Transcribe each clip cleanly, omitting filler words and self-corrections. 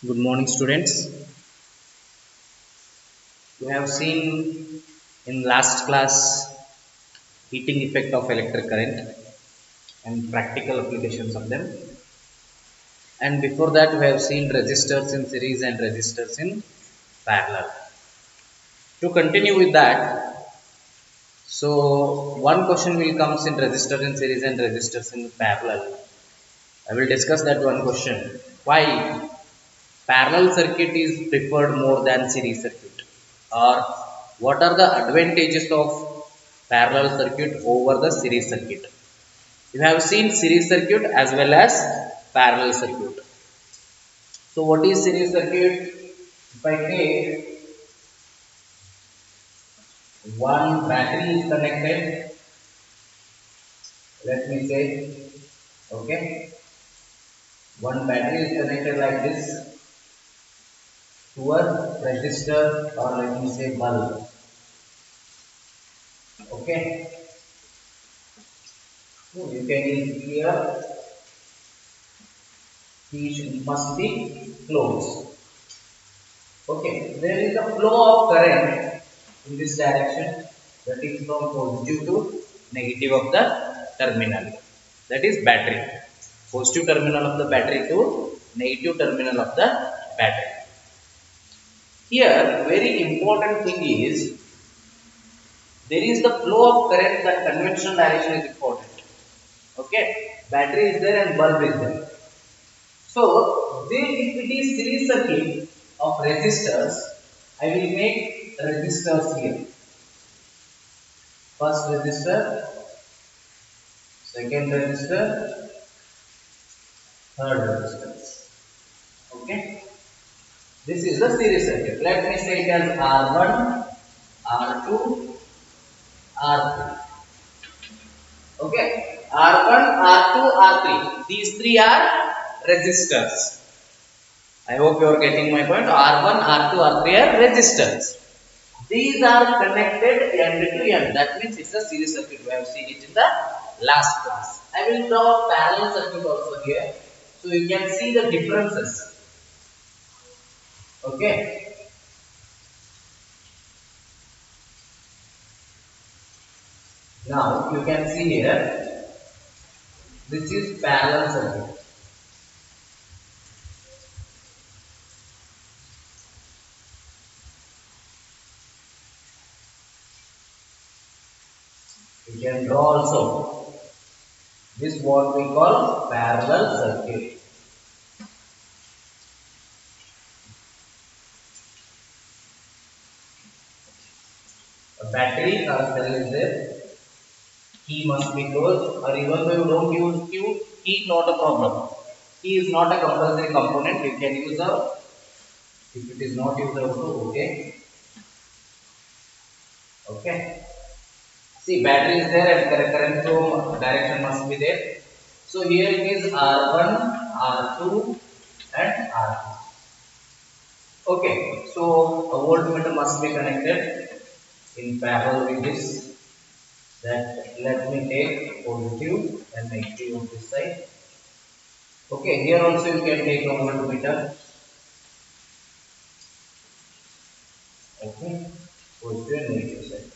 Good morning, students. We have seen in last class heating effect of electric current and practical applications of them. And before that, we have seen resistors in series and resistors in parallel. To continue with that, so one question will comes in resistor in series and resistors in parallel. I will discuss that one question. Why parallel circuit is preferred more than series circuit, or what are the advantages of parallel circuit over the series circuit? You have seen series circuit as well as parallel circuit. So what is series circuit? If I take one battery is connected, let me say, okay, one battery is connected like this to a resistor, or let me say bulb, okay. So you can use here, these must be closed. Okay, there is a flow of current in this direction, that is from positive to negative of the terminal. That is battery. Positive terminal of the battery to negative terminal of the battery. Here, very important thing is there is the flow of current. That conventional direction is important. Okay, battery is there and bulb is there. So, if it is series circuit of resistors, I will make resistors here. First resistor, second resistor, third resistor. Okay. This is the series circuit. Let me say it as R1, R2, R3. Okay. R1, R2, R3. These three are resistors. I hope you are getting my point. R1, R2, R3 are resistors. These are connected end to end. That means it's a series circuit. We have seen it in the last class. I will draw a parallel circuit also here. So you can see the differences. Okay. Now you can see here. This is parallel circuit. You can draw also. This what we call parallel circuit. A battery or cell is there. Key must be closed, or even though you don't use key not a problem. Key is not a compulsory component. You can use a, if it is not used also, okay. Okay. See, battery is there and current flow direction must be there. So here it is R1, R2 and R2. Okay. So a voltmeter must be connected in parallel with this. That let me take positive and negative on this side. Okay. Here also you can take a voltmeter. Okay. Positive and negative side.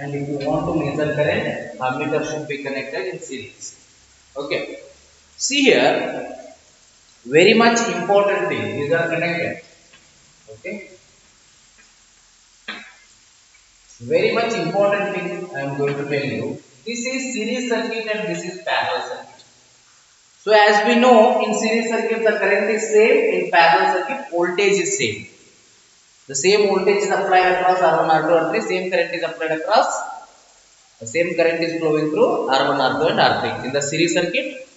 And if you want to measure current, ammeter should be connected in series. Okay. See here, very much important thing. These are connected. Okay. Very much important thing I am going to tell you. This is series circuit and this is parallel circuit. So as we know, in series circuit the current is same. In parallel circuit voltage is same. The same voltage is applied across R1, R2, R3. Same current is applied across. The same current is flowing through R1, R2 and R3. In the series circuit,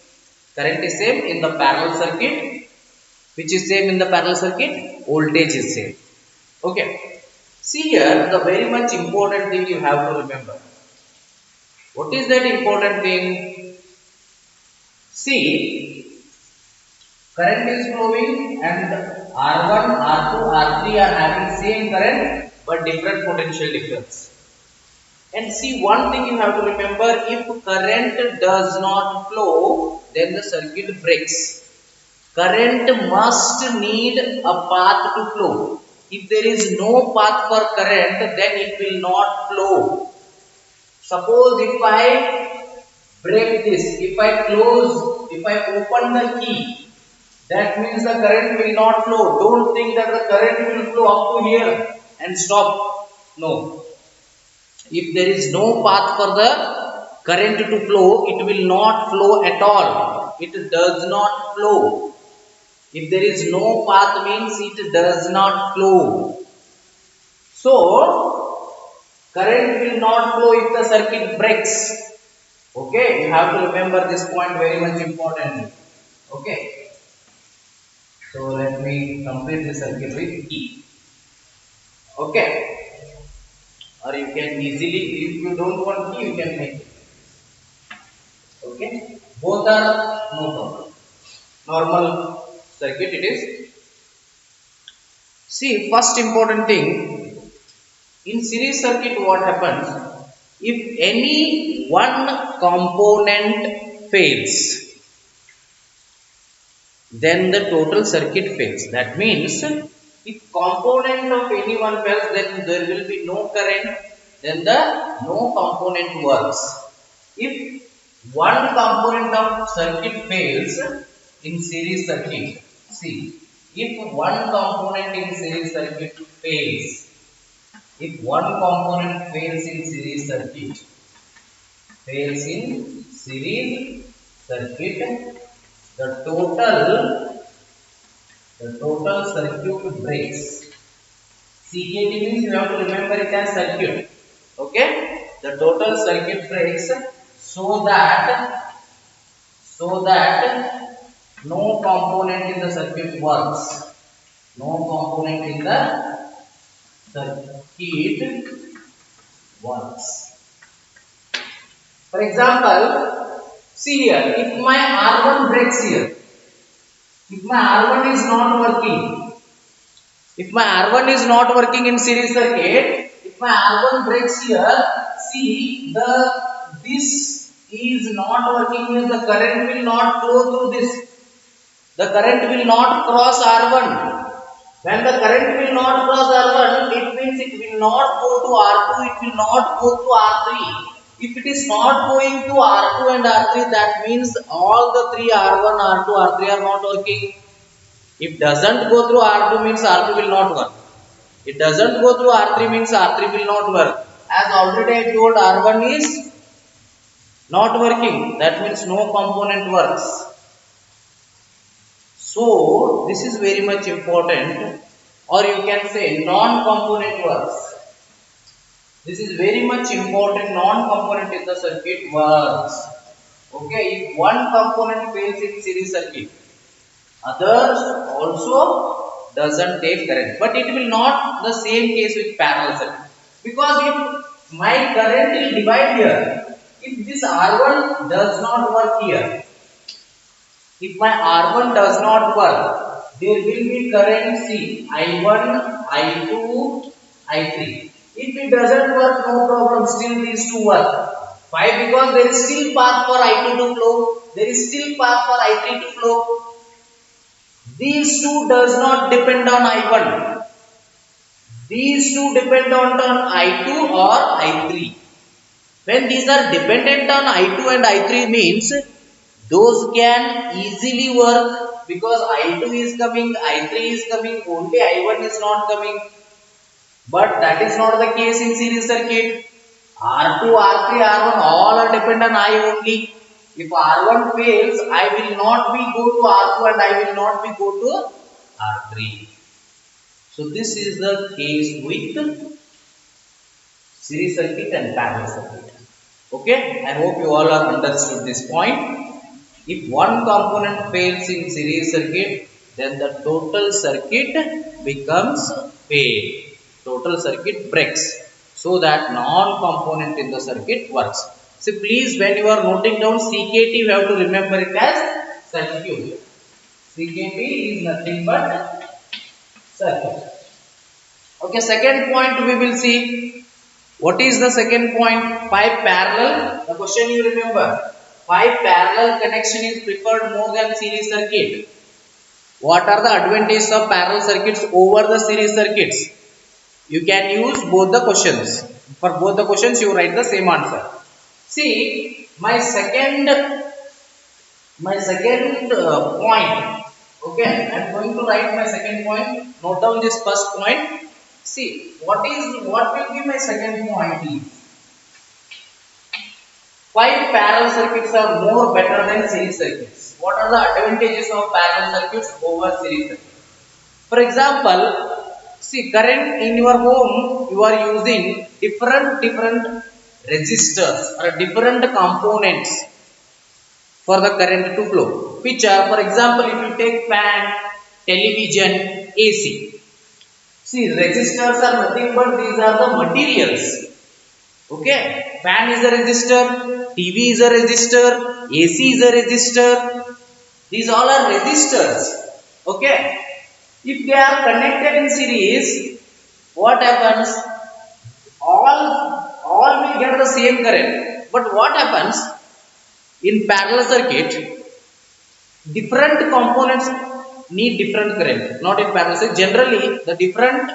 current is same. In the parallel circuit, which is same in the parallel circuit, voltage is same. Okay. See here, the very much important thing you have to remember. What is that important thing? See, current is flowing and R1, R2, R3 are having same current but different potential difference. And see, one thing you have to remember, if current does not flow, then the circuit breaks. Current must need a path to flow. If there is no path for current, then it will not flow. Suppose if I break this, if I close, if I open the key, that means the current will not flow. Don't think that the current will flow up to here and stop. No. If there is no path for the current to flow, it will not flow at all. It does not flow. If there is no path means it does not flow. So, current will not flow if the circuit breaks. Okay, you have to remember this point very much important. Okay, so let me complete the circuit with key. Okay, or you can easily, if you don't want key, you can make it. Okay, both are no problem. Normal circuit it is. See, first important thing in series circuit, what happens if any one component fails? Then the total circuit fails. That means if component of any one fails, then there will be no current, then the no component works. If one component of circuit fails in series circuit, see, if one component in series circuit fails, if one component fails in series circuit, the total circuit breaks. CKT means you have to remember it as circuit. Okay, the total circuit breaks so that no component in the circuit works. No component in the circuit works. For example, see here, if my R1 breaks here, if my R1 is not working, if my R1 is not working in series circuit, if my R1 breaks here, see this is not working means the current will not flow through this. The current will not cross R1. When the current will not cross R1, it means it will not go to R2, it will not go to R3. If it is not going to R2 and R3, that means all the three R1, R2, R3 are not working. If doesn't go through R2 means R2 will not work. It doesn't go through R3 means R3 will not work. As already I told, R1 is not working. That means no component works. So this is very much important, or you can say non-component works. This is very much important. Non-component in the circuit works. Okay, if one component fails in series circuit, others also doesn't take current, but it will not the same case with parallel circuit, because if my current will divide here, if this R1 does not work here, if my R1 does not work, there will be current C, I1, I2, I3. If it doesn't work, no problem, still these two work. Why? Because there is still path for I2 to flow, there is still path for I3 to flow. These two does not depend on I1. These two depend on I2 or I3. When these are dependent on I2 and I3 means those can easily work, because I2 is coming, I3 is coming, only I1 is not coming. But that is not the case in series circuit. R2, R3, R1 all are dependent on I only. If R1 fails, I will not be go to R2 and I will not be go to R3. So this is the case with series circuit and parallel circuit. Okay, I hope you all are understood this point. If one component fails in series circuit, then the total circuit becomes fail. Total circuit breaks, so that non-component in the circuit works. So please, when you are noting down CKT, you have to remember it as circuit. CKT is nothing but circuit. Okay, second point we will see. What is the second point? 5 parallel. The question you remember. 5 parallel connection is preferred more than series circuit. What are the advantages of parallel circuits over the series circuits? You can use both the questions. For both the questions, you write the same answer. See, my second point. Okay, I am going to write my second point. Note down this first point. See, what will be my second point is why parallel circuits are more better than series circuits. What are the advantages of parallel circuits over series circuits? For example, see current in your home you are using different resistors or different components for the current to flow. Which are, for example, if you take fan, television, AC. See, resistors are nothing but these are the materials. Okay, fan is a resistor, TV is a resistor, AC is a resistor. These all are resistors. Okay, if they are connected in series, what happens? All will get the same current. But what happens in parallel circuit? Different components need different current. Not in parallel circuit. Generally, the different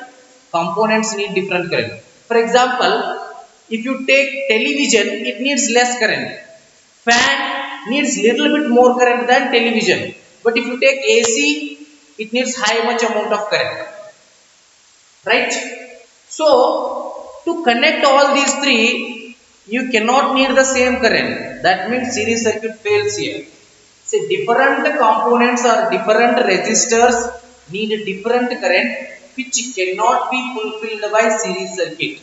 components need different current. For example, if you take television, it needs less current. Fan needs little bit more current than television. But if you take AC, it needs high much amount of current. Right? So, to connect all these three, you cannot need the same current. That means series circuit fails here. See, different components or different resistors need a different current which cannot be fulfilled by series circuit.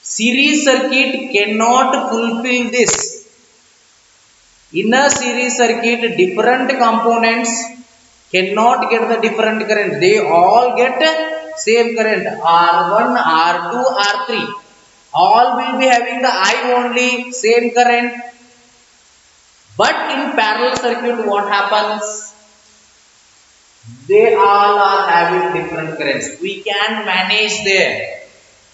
Series circuit cannot fulfill this. In a series circuit, different components cannot get the different current. They all get same current R1, R2, R3. All will be having the I only same current. But in parallel circuit, what happens? They all are having different currents. We can manage there.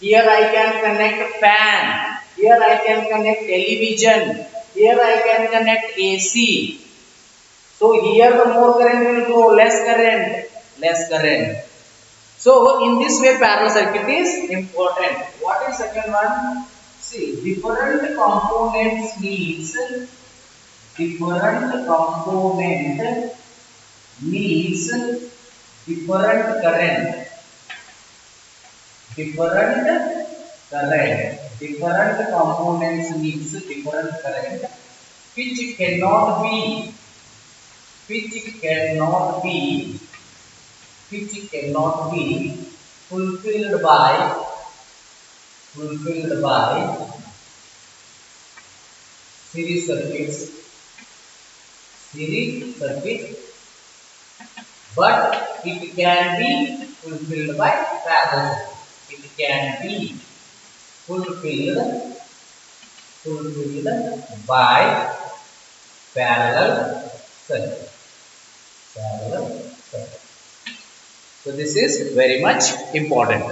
Here I can connect fan. Here I can connect television. Here I can connect AC. So here the more current will flow, less current, less current. So in this way parallel circuit is important. What is second one? See, different components needs different component needs different current. Different components needs different current which cannot be fulfilled by series circuit, but it can be fulfilled by parallel. It can be fulfilled by parallel circuit. So this is very much important.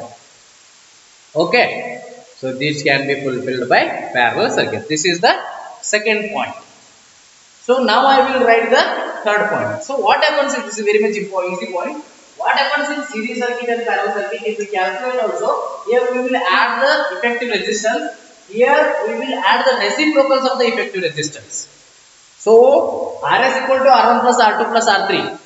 Okay. So this can be fulfilled by parallel circuit. This is the second point. So now I will write the third point. So what happens if this is very much important, easy point. What happens in series circuit and parallel circuit? If we calculate also, here we will add the effective resistance. Here we will add the reciprocals of the effective resistance. So Rs equal to R1 plus R2 plus R3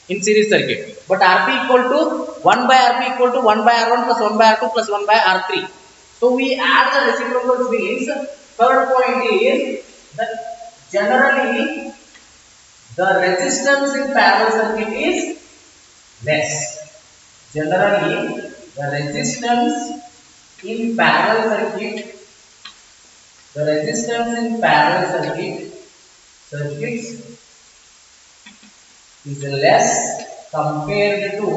in series circuit. But Rp equal to 1 by Rp equal to 1 by R1 plus 1 by R2 plus 1 by R3. So we add the reciprocals means third point is that generally the resistance in parallel circuit is less. Generally the resistance in parallel circuits is less compared to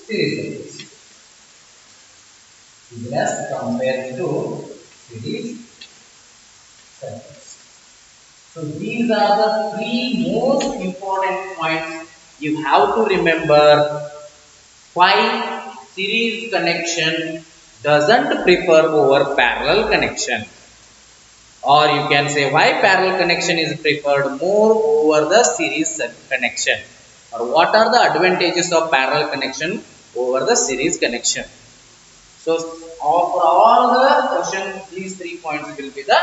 series circuits. So these are the three most important points you have to remember why series connection doesn't prefer over parallel connection, or you can say why parallel connection is preferred more over the series connection. or what are the advantages of parallel connection over the series connection? So for all the questions, these 3 points will be the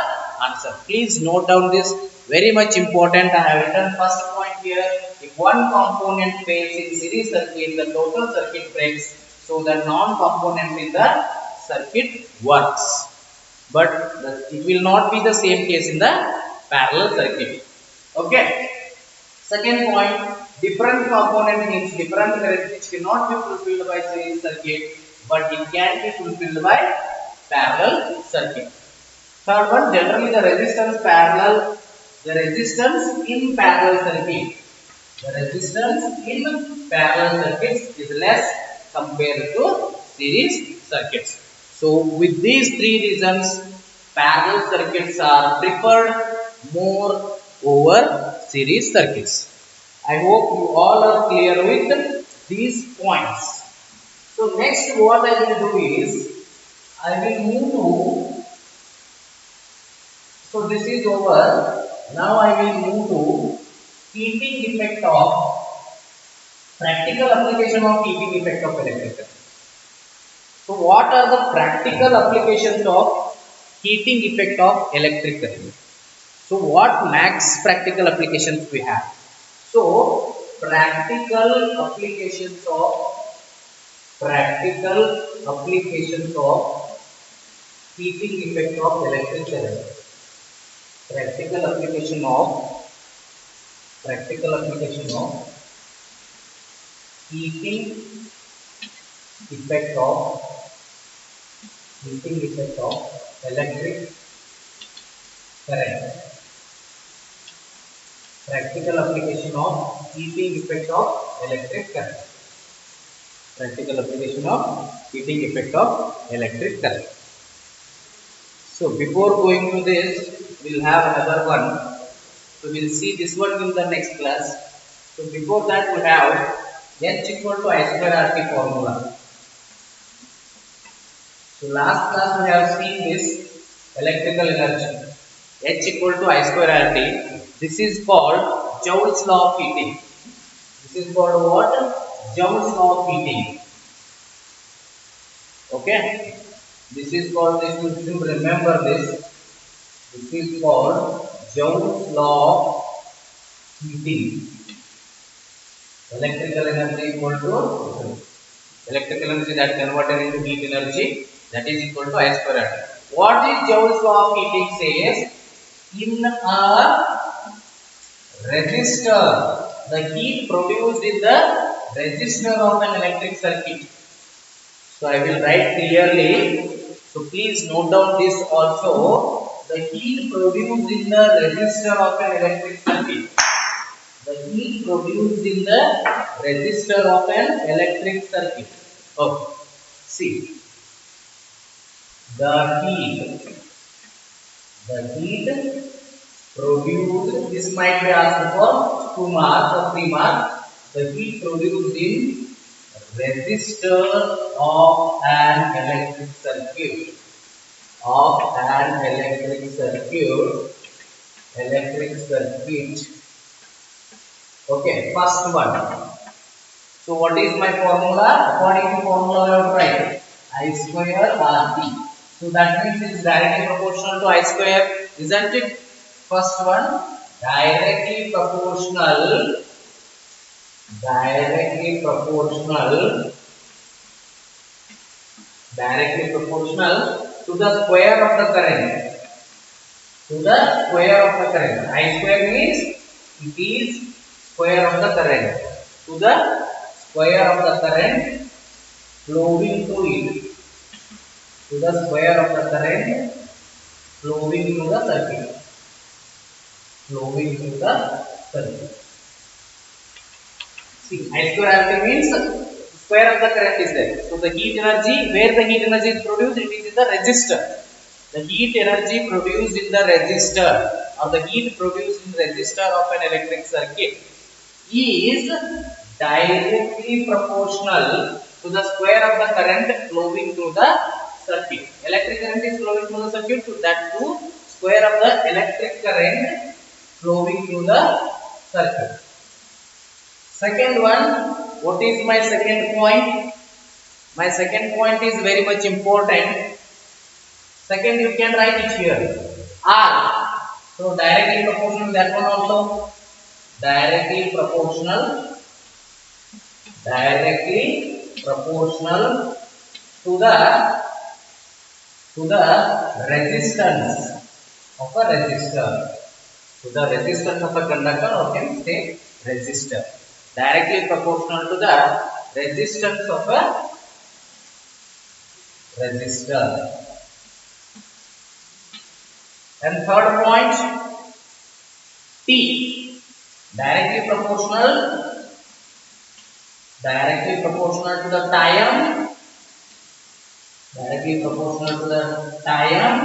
answer. Please note down this, very much important. I have written first point here. If one component fails in series circuit, the total circuit breaks. So the non-component in the circuit works. But it will not be the same case in the parallel circuit. Okay. Second point, different component means different current which cannot be fulfilled by series circuit, but it can be fulfilled by parallel circuit. Third one, generally the resistance in parallel circuit, the resistance in parallel circuits is less compared to series circuits. So with these three reasons, parallel circuits are preferred more over series circuits. I hope you all are clear with these points. So next what I will do is, I will move to, so this is over. Now I will move to heating effect of, practical application of heating effect of electric current. So what are the practical applications of heating effect of electric current? So what max practical applications we have? So practical applications of heating effect of electric current. Practical application of heating effect of electric current. Practical application of heating effect of electric current. Practical application of heating effect of electric current. So before going to this, we'll have another one. So we'll see this one in the next class. So before that, we have H equal to I square RT formula. So last class we have seen this electrical energy. H equal to I square RT. This is called Joule's law of heating. This is called what? Joule's law of heating. Okay. This is called, this you should remember this. This is called Joule's law of heating. Electrical energy equal to electrical energy that converted into heat energy, that is equal to I square RT. What is Joule's law of heating says? In a resistor, the heat produced in the resistor of an electric circuit. So I will write clearly. So please note down this also. The heat produced in the resistor of an electric circuit. The heat produced in the resistor of an electric circuit. Okay. See. The heat produced, this might be asked for 2 marks or 3 marks. The heat produced in resistor of an electric circuit. Okay, first one. So what is my formula? According to formula I have write I square RT. So that means it is directly proportional to I square, isn't it? First one, directly proportional to the square of the current. I square means it is square of the current. To the square of the current flowing through it. To the square of the current flowing through the circuit. See, I square RT means square of the current is there. So the heat energy, where the heat energy is produced, it is in the resistor. The heat energy produced in the resistor, or the heat produced in the resistor of an electric circuit, is directly proportional to the square of the current flowing through the circuit. Electric current is flowing through the circuit, to that to square of the electric current flowing through the circuit. Second one, what is my second point? My second point is very much important. Second, you can write it here. R. So directly proportional that one also. Directly proportional. Directly proportional to the resistance of a resistor. To the resistance of a conductor, or can say resistor. Directly proportional to the resistance of a resistor. And third point, T. Directly proportional to the time. Directly proportional to the time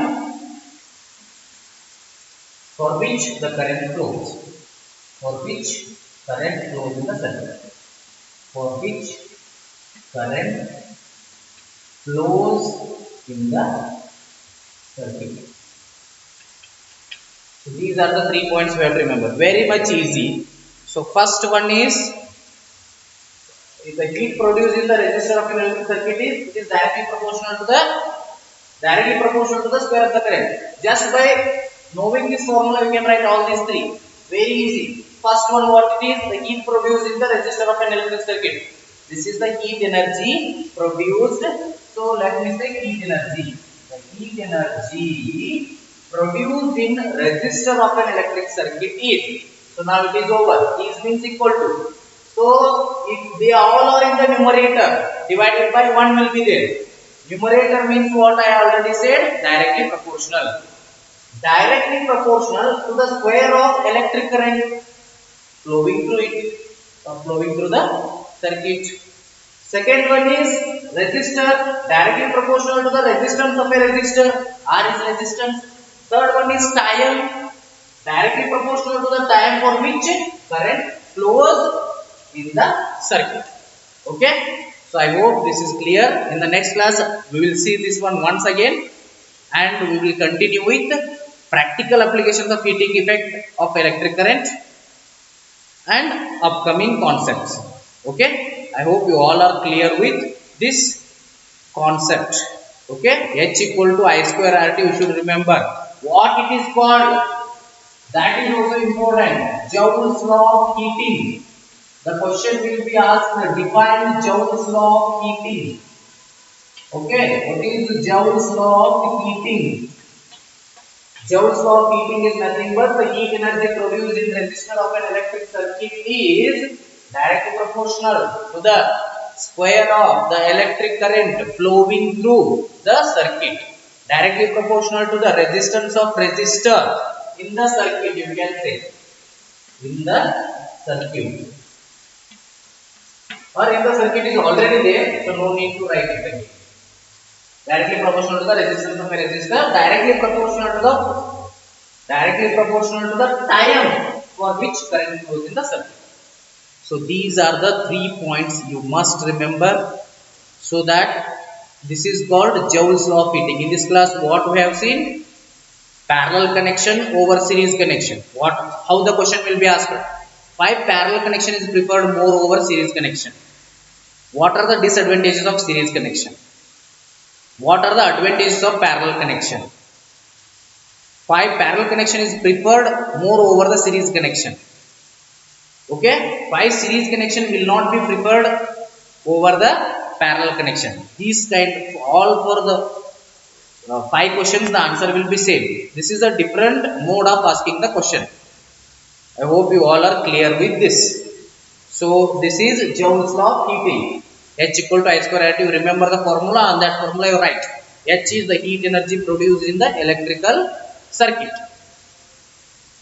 for which the current flows. For which current flows in the circuit. For which current flows in the circuit. So these are the 3 points we have to remember. Very much easy. So first one is, if the heat produced in the resistor of an electric circuit is directly proportional to the square of the current. Just by knowing this formula, you can write all these three. Very easy. First one, what it is? The heat produced in the resistor of an electric circuit. This is the heat energy produced. So let me say heat energy. The heat energy produced in resistor of an electric circuit is. So now it is over. Is means equal to. So if they all are in the numerator, divided by 1 will be there. Numerator means what I already said, directly proportional. Directly proportional to the square of electric current flowing through it, or flowing through the circuit. Second one is resistor, directly proportional to the resistance of a resistor. R is resistance. Third one is time, directly proportional to the time for which current flows in the circuit. Okay. So I hope this is clear. In the next class, we will see this one once again, and we will continue with practical applications of heating effect of electric current and upcoming concepts. Okay. I hope you all are clear with this concept. Okay. H equal to I square RT. You should remember what it is called. That is also important. Joule's law of heating. The question will be asked, define Joule's law of heating. Okay, what is Joule's law of heating? Joule's law of heating is nothing but the heat energy produced in resistor of an electric circuit is directly proportional to the square of the electric current flowing through the circuit. Directly proportional to the resistance of resistor in the circuit, you can say. In the circuit. Or if the circuit is already there, so no need to write it again. Directly proportional to the resistance of a resistor, directly proportional to the time for which current flows in the circuit. So these are the 3 points you must remember, so that this is called Joule's law of heating. In this class, what we have seen? Parallel connection over series connection. How the question will be asked? Why parallel connection is preferred more over series connection? What are the disadvantages of series connection? What are the advantages of parallel connection? Why parallel connection is preferred more over the series connection? Okay, why series connection will not be preferred over the parallel connection? These kind, all for the 5 questions, the answer will be same. This is a different mode of asking the question. I hope you all are clear with this. So this is Joule's law of heating. H equal to I square RT. You remember the formula, and that formula you write. H is the heat energy produced in the electrical circuit.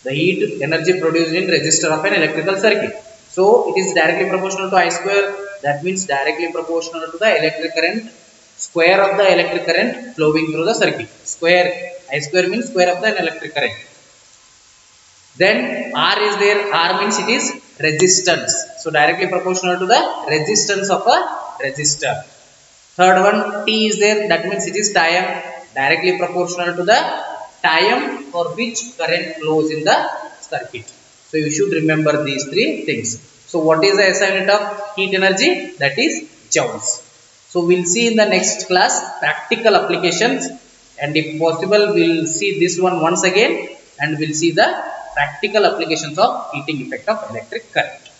The heat energy produced in resistor of an electrical circuit. So it is directly proportional to I square. That means directly proportional to the electric current, square of the electric current flowing through the circuit. Square, I square means square of the electric current. Then R is there. R means it is resistance. So directly proportional to the resistance of a resistor. Third one, T is there. That means it is time. Directly proportional to the time for which current flows in the circuit. So you should remember these 3 things. So what is the SI unit of heat energy? That is joules. So we'll see in the next class practical applications, and if possible we'll see this one once again, and we'll see the practical applications of heating effect of electric current.